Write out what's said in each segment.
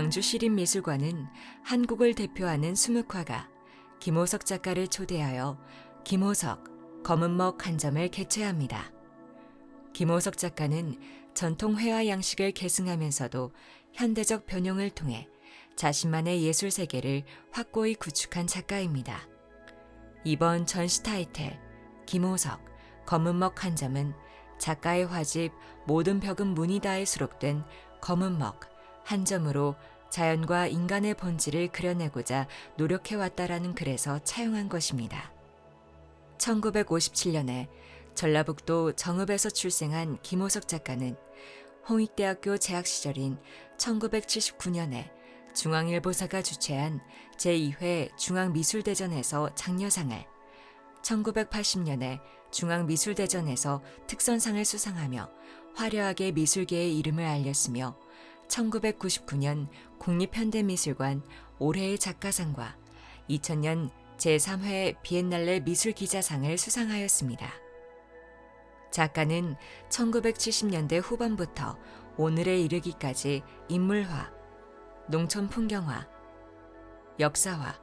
광주시립미술관은 한국을 대표하는 수묵화가 김호석 작가를 초대하여 김호석 검은먹 한 점을 개최합니다. 김호석 작가는 전통 회화 양식을 계승하면서도 현대적 변형을 통해 자신만의 예술 세계를 확고히 구축한 작가입니다. 이번 전시 타이틀 김호석 검은먹 한 점은 작가의 화집 모든 벽은 문이다에 수록된 검은먹 한 점으로 자연과 인간의 본질을 그려내고자 노력해왔다라는 글에서 차용한 것입니다. 1957년에 전라북도 정읍에서 출생한 김호석 작가는 홍익대학교 재학 시절인 1979년에 중앙일보사가 주최한 제2회 중앙미술대전에서 장려상을, 1980년에 중앙미술대전에서 특선상을 수상하며 화려하게 미술계의 이름을 알렸으며 1999년 국립현대미술관 올해의 작가상과 2000년 제3회 비엔날레 미술기자상을 수상하였습니다. 작가는 1970년대 후반부터 오늘에 이르기까지 인물화, 농촌 풍경화, 역사화,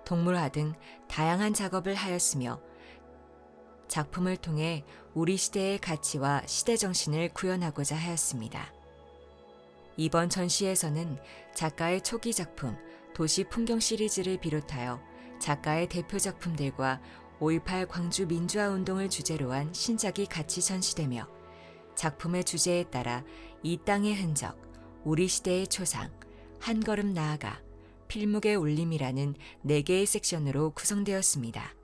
동물화 등 다양한 작업을 하였으며 작품을 통해 우리 시대의 가치와 시대 정신을 구현하고자 하였습니다. 이번 전시에서는 작가의 초기 작품 도시 풍경 시리즈를 비롯하여 작가의 대표 작품들과 5.18 광주 민주화 운동을 주제로 한 신작이 같이 전시되며 작품의 주제에 따라 이 땅의 흔적, 우리 시대의 초상, 한 걸음 나아가, 필묵의 울림이라는 4개의 섹션으로 구성되었습니다.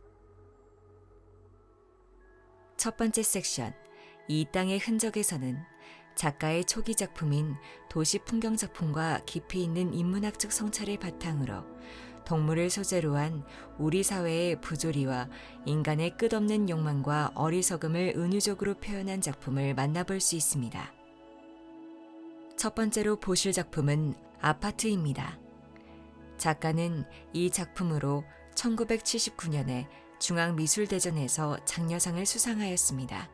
첫 번째 섹션, 이 땅의 흔적에서는 작가의 초기 작품인 도시 풍경 작품과 깊이 있는 인문학적 성찰을 바탕으로 동물을 소재로 한 우리 사회의 부조리와 인간의 끝없는 욕망과 어리석음을 은유적으로 표현한 작품을 만나볼 수 있습니다. 첫 번째로 보실 작품은 아파트입니다. 작가는 이 작품으로 1979년에 중앙미술대전에서 장려상을 수상하였습니다.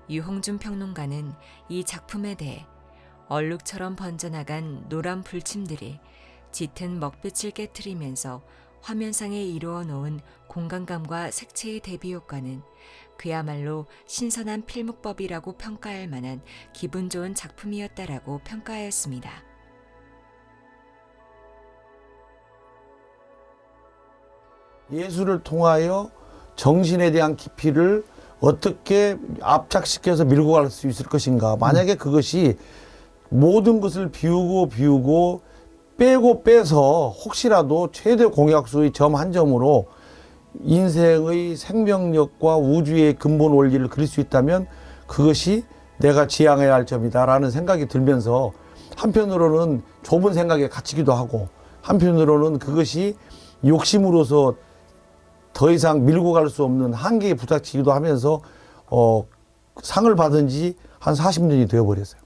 유홍준 평론가는 이 작품에 대해 얼룩처럼 번져나간 노란 불침들이 짙은 먹빛을 깨트리면서 화면상에 이루어 놓은 공간감과 색채의 대비 효과는 그야말로 신선한 필묵법이라고 평가할 만한 기분 좋은 작품이었다라고 평가하였습니다. 예술을 통하여 정신에 대한 깊이를 어떻게 압착시켜서 밀고 갈 수 있을 것인가. 만약에 그것이 모든 것을 비우고 빼고 빼서 혹시라도 최대 공약수의 점 한 점으로 인생의 생명력과 우주의 근본 원리를 그릴 수 있다면 그것이 내가 지향해야 할 점이다라는 생각이 들면서 한편으로는 좁은 생각에 갇히기도 하고 한편으로는 그것이 욕심으로서 더 이상 밀고 갈 수 없는 한계에 부닥치기도 하면서 상을 받은 지 한 40년이 되어버렸어요.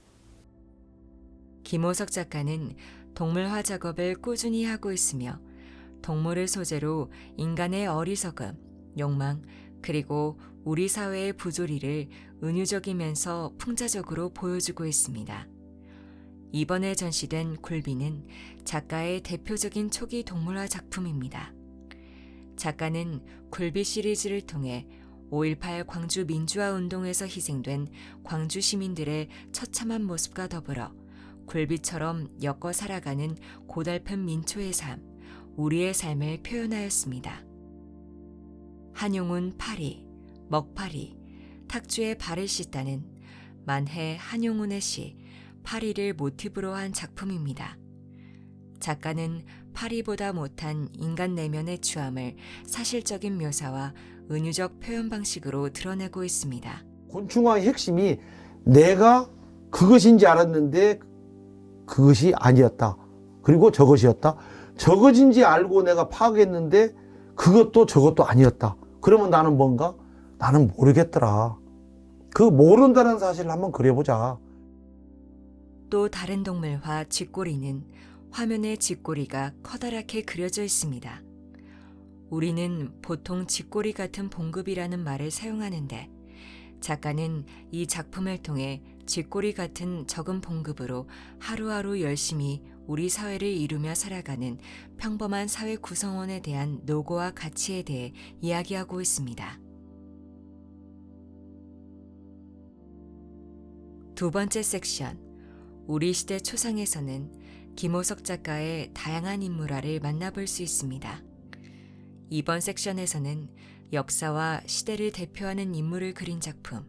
김호석 작가는 동물화 작업을 꾸준히 하고 있으며 동물을 소재로 인간의 어리석음, 욕망, 그리고 우리 사회의 부조리를 은유적이면서 풍자적으로 보여주고 있습니다. 이번에 전시된 굴비는 작가의 대표적인 초기 동물화 작품입니다. 작가는 굴비 시리즈를 통해 5.18 광주 민주화 운동에서 희생된 광주 시민들의 처참한 모습과 더불어 굴비처럼 엮어 살아가는 고달픈 민초의 삶, 우리의 삶을 표현하였습니다. 한용운 파리, 먹파리, 탁주의 발을 씻다는 만해 한용운의 시 파리를 모티브로 한 작품입니다. 작가는 파리보다 못한 인간 내면의 추함을 사실적인 묘사와 은유적 표현 방식으로 드러내고 있습니다. 곤충화의 핵심이 내가 그것인지 알았는데 그것이 아니었다. 그리고 저것이었다. 저것인지 알고 내가 파악했는데 그것도 저것도 아니었다. 그러면 나는 뭔가? 나는 모르겠더라. 그 모른다는 사실을 한번 그려보자. 또 다른 동물화 쥐꼬리는 화면에 쥐꼬리가 커다랗게 그려져 있습니다. 우리는 보통 쥐꼬리 같은 봉급이라는 말을 사용하는데 작가는 이 작품을 통해 쥐꼬리 같은 적은 봉급으로 하루하루 열심히 우리 사회를 이루며 살아가는 평범한 사회 구성원에 대한 노고와 가치에 대해 이야기하고 있습니다. 두 번째 섹션, 우리 시대 초상에서는 김호석 작가의 다양한 인물화를 만나볼 수 있습니다. 이번 섹션에서는 역사와 시대를 대표하는 인물을 그린 작품,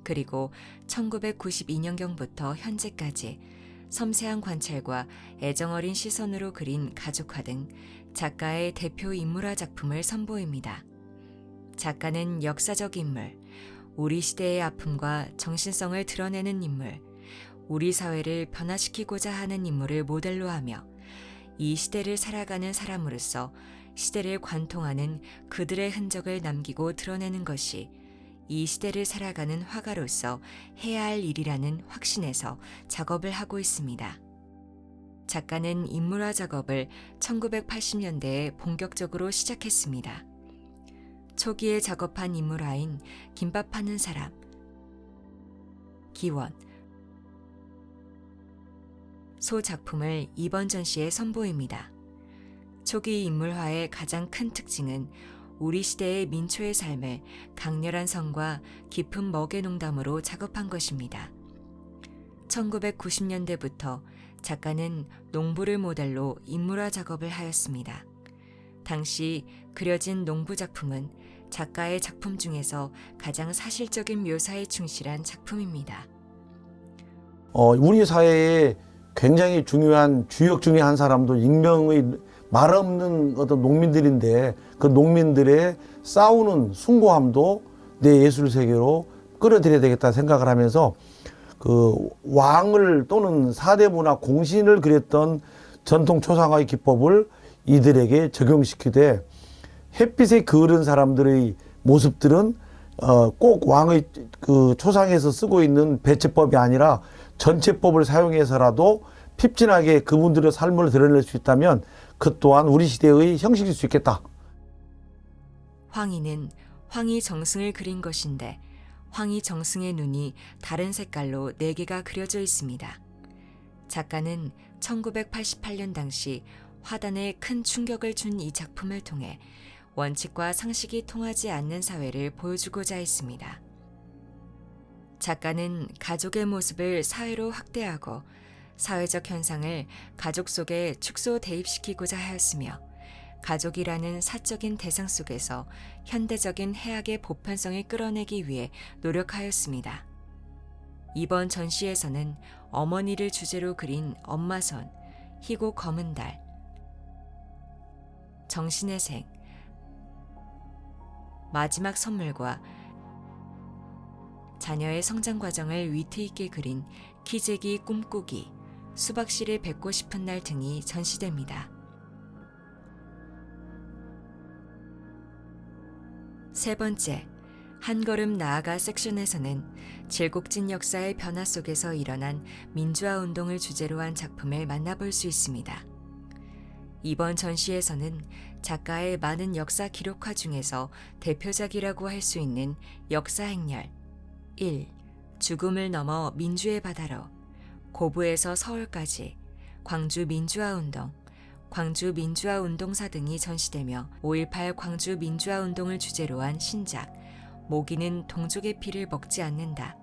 그리고 1992년경부터 현재까지 섬세한 관찰과 애정어린 시선으로 그린 가족화 등 작가의 대표 인물화 작품을 선보입니다. 작가는 역사적 인물, 우리 시대의 아픔과 정신성을 드러내는 인물, 우리 사회를 변화시키고자 하는 인물을 모델로 하며 이 시대를 살아가는 사람으로서 시대를 관통하는 그들의 흔적을 남기고 드러내는 것이 이 시대를 살아가는 화가로서 해야 할 일이라는 확신에서 작업을 하고 있습니다. 작가는 인물화 작업을 1980년대에 본격적으로 시작했습니다. 초기에 작업한 인물화인 김밥 파는 사람, 기원, 소 작품을 이번 전시에 선보입니다. 초기 인물화의 가장 큰 특징은 우리 시대의 민초의 삶을 강렬한 성과 깊은 먹의 농담으로 작업한 것입니다. 1990년대부터 작가는 농부를 모델로 인물화 작업을 하였습니다. 당시 그려진 농부 작품은 작가의 작품 중에서 가장 사실적인 묘사에 충실한 작품입니다. 우리 사회에 굉장히 중요한 주역 중에 한 사람도 익명의 말 없는 어떤 농민들인데 그 농민들의 싸우는 숭고함도 내 예술 세계로 끌어들여야 되겠다 생각을 하면서 그 왕을 또는 사대부나 공신을 그렸던 전통 초상화의 기법을 이들에게 적용시키되 햇빛에 그을은 사람들의 모습들은 꼭 왕의 그 초상에서 쓰고 있는 배채법이 아니라 전체법을 사용해서라도 핍진하게 그분들의 삶을 드러낼 수 있다면 그 또한 우리 시대의 형식일 수 있겠다. 황희는 황희정승을 그린 것인데 황희정승의 눈이 다른 색깔로 4개가 그려져 있습니다. 작가는 1988년 당시 화단에 큰 충격을 준 이 작품을 통해 원칙과 상식이 통하지 않는 사회를 보여주고자 했습니다. 작가는 가족의 모습을 사회로 확대하고 사회적 현상을 가족 속에 축소 대입시키고자 하였으며 가족이라는 사적인 대상 속에서 현대적인 해악의 보편성을 끌어내기 위해 노력하였습니다. 이번 전시에서는 어머니를 주제로 그린 엄마손, 희고 검은 달, 정신의 생, 마지막 선물과 자녀의 성장 과정을 위트 있게 그린 키재기 꿈꾸기, 수박씨를 뵙고 싶은 날 등이 전시됩니다. 세 번째, 한 걸음 나아가 섹션에서는 질곡진 역사의 변화 속에서 일어난 민주화 운동을 주제로 한 작품을 만나볼 수 있습니다. 이번 전시에서는 작가의 많은 역사 기록화 중에서 대표작이라고 할 수 있는 역사 행렬 1. 죽음을 넘어 민주의 바다로, 고부에서 서울까지, 광주 민주화 운동, 광주 민주화 운동사 등이 전시되며 5.18 광주 민주화 운동을 주제로 한 신작 모기는 동족의 피를 먹지 않는다,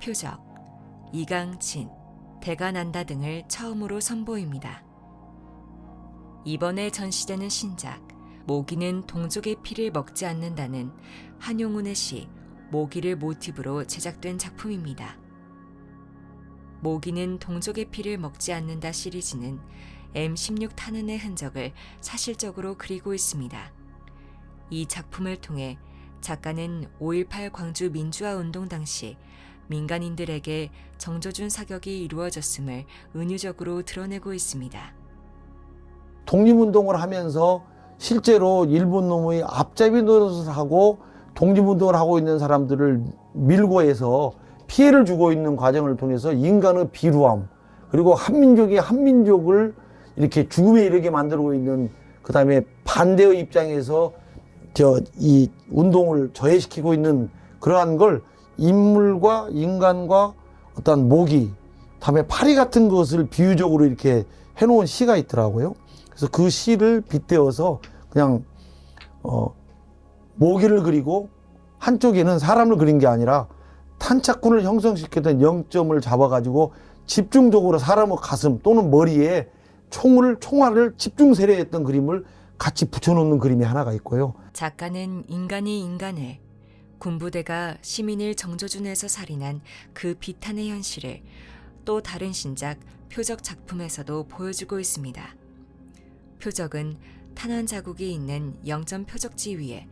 표적, 이강진, 대가 난다 등을 처음으로 선보입니다. 이번에 전시되는 신작 모기는 동족의 피를 먹지 않는다는 한용운의 시 모기를 모티브로 제작된 작품입니다. 모기는 동족의 피를 먹지 않는다 시리즈는 M16 탄흔의 흔적을 사실적으로 그리고 있습니다. 이 작품을 통해 작가는 5.18 광주 민주화 운동 당시 민간인들에게 정조준 사격이 이루어졌음을 은유적으로 드러내고 있습니다. 독립운동을 하면서 실제로 일본 놈의 앞잡이 노릇을 하고 독립운동을 하고 있는 사람들을 밀고 해서 피해를 주고 있는 과정을 통해서 인간의 비루함, 그리고 한민족이 한민족을 이렇게 죽음에 이르게 만들고 있는, 그 다음에 반대의 입장에서 이 운동을 저해시키고 있는 그러한 걸 인물과 인간과 어떤 모기, 다음에 파리 같은 것을 비유적으로 이렇게 해놓은 시가 있더라고요. 그래서 그 시를 빗대어서 그냥 모기를 그리고 한쪽에는 사람을 그린 게 아니라 탄착군을 형성시켰던 0점을 잡아가지고 집중적으로 사람의 가슴 또는 머리에 총알을 집중 세례했던 그림을 같이 붙여놓는 그림이 하나가 있고요. 작가는 인간이 인간을, 군부대가 시민을 정조준에서 살인한 그 비탄의 현실을 또 다른 신작 표적 작품에서도 보여주고 있습니다. 표적은 탄환 자국이 있는 0점 표적지 위에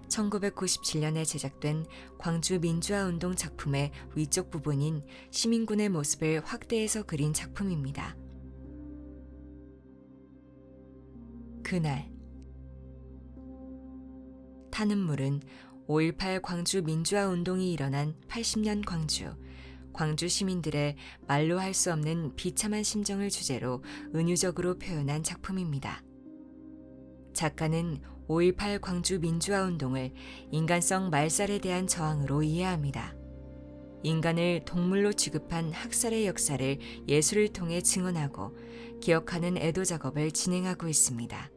1997년에 제작된 광주 민주화운동 작품의 위쪽 부분인 시민군의 모습을 확대해서 그린 작품입니다. 그날 타는 물은 5.18 광주 민주화운동이 일어난 80년 광주 시민들의 말로 할 수 없는 비참한 심정을 주제로 은유적으로 표현한 작품입니다. 작가는 5.18 광주 민주화운동을 인간성 말살에 대한 저항으로 이해합니다. 인간을 동물로 취급한 학살의 역사를 예술을 통해 증언하고 기억하는 애도 작업을 진행하고 있습니다.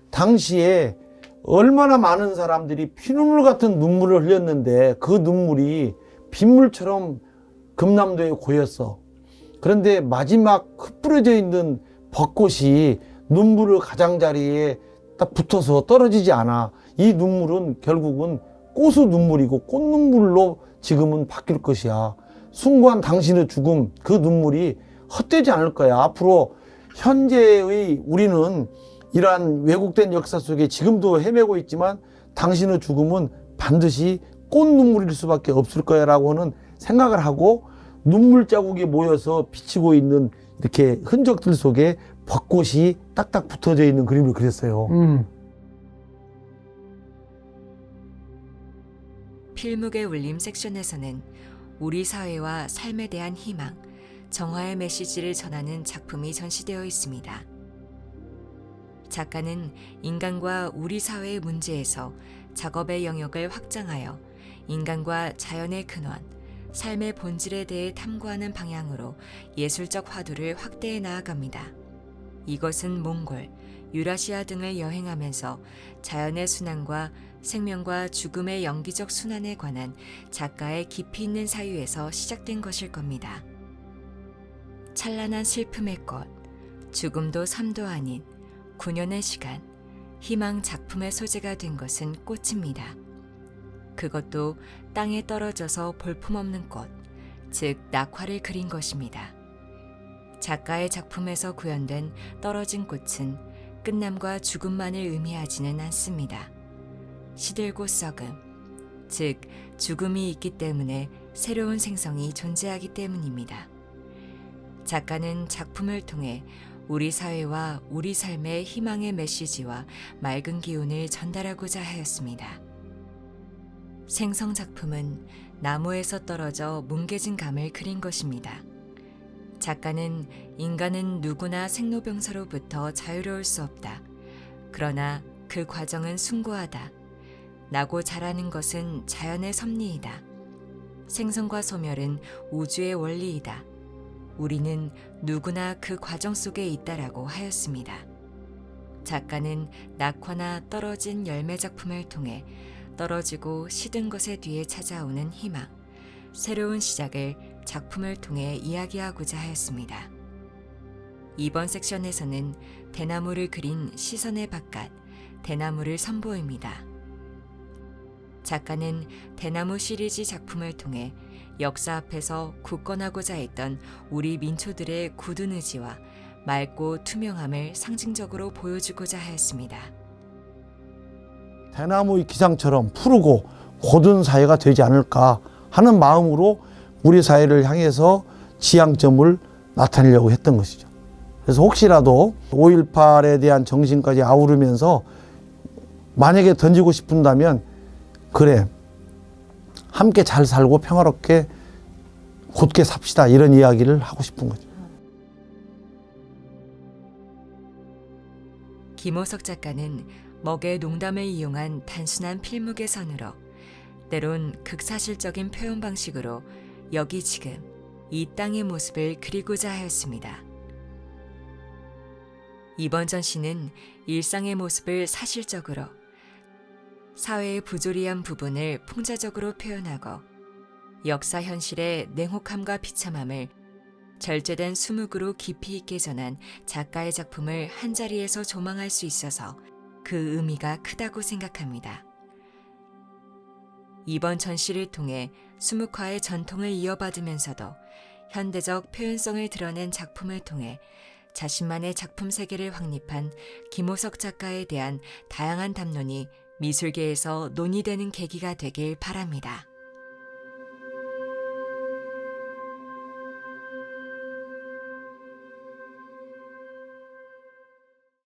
당시에 얼마나 많은 사람들이 피눈물 같은 눈물을 흘렸는데 그 눈물이 빗물처럼 금남도에 고였어. 그런데 마지막 흩뿌려져 있는 벚꽃이 눈물의 가장자리에 딱 붙어서 떨어지지 않아. 이 눈물은 결국은 꽃의 눈물이고 꽃눈물로 지금은 바뀔 것이야. 숭고한 당신의 죽음, 그 눈물이 헛되지 않을 거야. 앞으로 현재의 우리는 이러한 왜곡된 역사 속에 지금도 헤매고 있지만 당신의 죽음은 반드시 꽃눈물일 수밖에 없을 거야 라고 하는 생각을 하고 눈물 자국이 모여서 비치고 있는 이렇게 흔적들 속에 벚꽃이 딱딱 붙어져 있는 그림을 그렸어요. 필묵의 울림 섹션에서는 우리 사회와 삶에 대한 희망, 정화의 메시지를 전하는 작품이 전시되어 있습니다. 작가는 인간과 우리 사회의 문제에서 작업의 영역을 확장하여 인간과 자연의 근원, 삶의 본질에 대해 탐구하는 방향으로 예술적 화두를 확대해 나아갑니다. 이것은 몽골, 유라시아 등을 여행하면서 자연의 순환과 생명과 죽음의 영기적 순환에 관한 작가의 깊이 있는 사유에서 시작된 것일 겁니다. 찬란한 슬픔의 꽃, 죽음도 삶도 아닌 9년의 시간, 희망 작품의 소재가 된 것은 꽃입니다. 그것도 땅에 떨어져서 볼품없는 꽃, 즉 낙화를 그린 것입니다. 작가의 작품에서 구현된 떨어진 꽃은 끝남과 죽음만을 의미하지는 않습니다. 시들고 썩음, 즉 죽음이 있기 때문에 새로운 생성이 존재하기 때문입니다. 작가는 작품을 통해 우리 사회와 우리 삶의 희망의 메시지와 맑은 기운을 전달하고자 하였습니다. 생성 작품은 나무에서 떨어져 뭉개진 감을 그린 것입니다. 작가는 인간은 누구나 생로병사로부터 자유로울 수 없다. 그러나 그 과정은 숭고하다. 나고 자라는 것은 자연의 섭리이다. 생성과 소멸은 우주의 원리이다. 우리는 누구나 그 과정 속에 있다라고 하였습니다. 작가는 낙화나 떨어진 열매 작품을 통해 떨어지고 시든 것의 뒤에 찾아오는 희망, 새로운 시작을 작품을 통해 이야기하고자 하였습니다. 이번 섹션에서는 대나무를 그린 시선의 바깥, 대나무를 선보입니다. 작가는 대나무 시리즈 작품을 통해 역사 앞에서 굳건하고자 했던 우리 민초들의 굳은 의지와 맑고 투명함을 상징적으로 보여주고자 하였습니다. 대나무의 기상처럼 푸르고 고든 사회가 되지 않을까 하는 마음으로 우리 사회를 향해서 지향점을 나타내려고 했던 것이죠. 그래서 혹시라도 5.18에 대한 정신까지 아우르면서 만약에 던지고 싶은다면 그래, 함께 잘 살고 평화롭게 곧게 삽시다 이런 이야기를 하고 싶은 거죠. 김호석 작가는 먹의 농담을 이용한 단순한 필묵의 선으로 때론 극사실적인 표현 방식으로 여기 지금 이 땅의 모습을 그리고자 하였습니다. 이번 전시는 일상의 모습을 사실적으로, 사회의 부조리한 부분을 풍자적으로 표현하고 역사 현실의 냉혹함과 비참함을 절제된 수묵으로 깊이 있게 전한 작가의 작품을 한자리에서 조망할 수 있어서 그 의미가 크다고 생각합니다. 이번 전시를 통해 수묵화의 전통을 이어받으면서도 현대적 표현성을 드러낸 작품을 통해 자신만의 작품 세계를 확립한 김호석 작가에 대한 다양한 담론이 미술계에서 논의되는 계기가 되길 바랍니다.